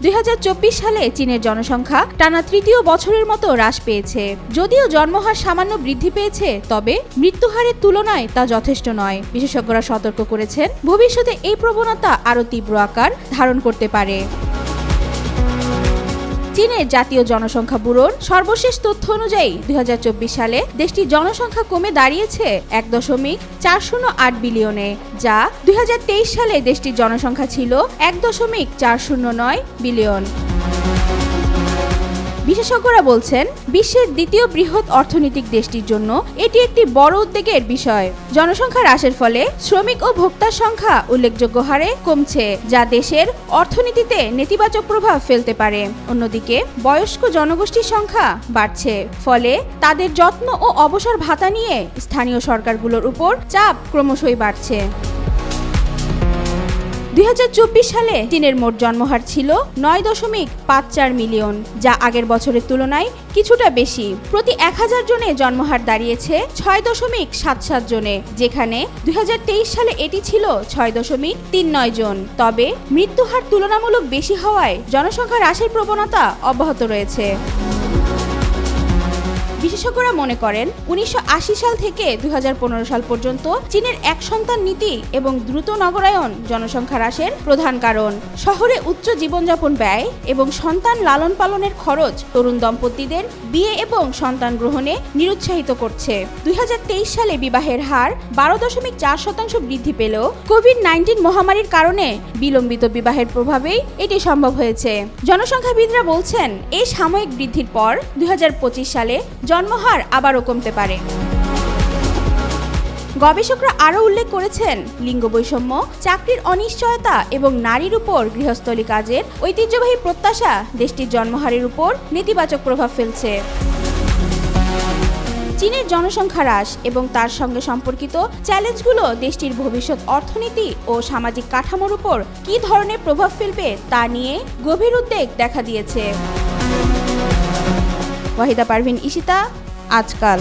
2024 সালে চীনের জনসংখ্যা টানা তৃতীয় বছরের মতো হ্রাস পেয়েছে। যদিও জন্মহার সামান্য বৃদ্ধি পেয়েছে, তবে মৃত্যুহারের তুলনায় তা যথেষ্ট নয়। বিশেষজ্ঞরা সতর্ক করেছেন, ভবিষ্যতে এই প্রবণতা আরও তীব্র আকার ধারণ করতে পারে। চীনের জাতীয় জনসংখ্যা ব্যুরোর সর্বশেষ তথ্য অনুযায়ী 2024 সালে দেশটির জনসংখ্যা কমে দাঁড়িয়েছে 1.408 বিলিয়নে, যা 2023 সালে দেশটির জনসংখ্যা ছিল 1.409 বিলিয়ন। বিশেষজ্ঞরা বলছেন, বিশ্বের দ্বিতীয় বৃহৎ অর্থনৈতিক দেশটির জন্য এটি একটি বড় উদ্বেগের বিষয়। জনসংখ্যা হ্রাসের ফলে শ্রমিক ও ভোক্তার সংখ্যা উল্লেখযোগ্য হারে কমছে, যা দেশের অর্থনীতিতে নেতিবাচক প্রভাব ফেলতে পারে। অন্যদিকে বয়স্ক জনগোষ্ঠীর সংখ্যা বাড়ছে, ফলে তাদের যত্ন ও অবসর ভাতা নিয়ে স্থানীয় সরকারগুলোর উপর চাপ ক্রমশই বাড়ছে। 2024 সালে চীনের মোট জন্মহার ছিল 9.54 মিলিয়ন, যা আগের বছরের তুলনায় কিছুটা বেশি। প্রতি 1000 জনে জন্মহার দাঁড়িয়েছে 6.77 জনে, যেখানে 2023 সালে এটি ছিল 6.39 জন। তবে মৃত্যুহার তুলনামূলক বেশি হওয়ায় জনসংখ্যা হ্রাসের প্রবণতা অব্যাহত রয়েছে। বিশেষজ্ঞরা মনে করেন, 1980 সাল থেকে 2015 সাল পর্যন্ত চীনের এক সন্তান নীতি এবং দ্রুত নগরায়ন জনসংখ্যা হ্রাসের প্রধান কারণ। শহরে উচ্চ জীবনযাপন ব্যয় এবং সন্তান লালন পালনের খরচ তরুণ দম্পতিদের বিয়ে এবং সন্তান গ্রহণে নিরুৎসাহিত করছে। 2023 সালে বিবাহের হার 12.4% বৃদ্ধি পেলেও কোভিড-19 মহামারীর কারণে বিলম্বিত বিবাহের প্রভাবেই এটি সম্ভব হয়েছে। জনসংখ্যাবিদরা বলছেন, এই সাময়িক বৃদ্ধির পর 2025 সালে জন্মহার আবারও কমতে পারে। গবেষকরা আরও উল্লেখ করেছেন, লিঙ্গ বৈষম্য, চাকরির অনিশ্চয়তা এবং নারীর উপর গৃহস্থলী কাজের ঐতিহ্যবাহী প্রত্যাশা দেশটির জন্মহারের উপর নেতিবাচক প্রভাব ফেলছে। চীনের জনসংখ্যা হ্রাস এবং তার সঙ্গে সম্পর্কিত চ্যালেঞ্জগুলো দেশটির ভবিষ্যৎ অর্থনীতি ও সামাজিক কাঠামোর উপর কী ধরনের প্রভাব ফেলবে তা নিয়ে গভীর উদ্বেগ দেখা দিয়েছে। ওয়াহিদা পারভিন, ঈশিতা, আজকাল।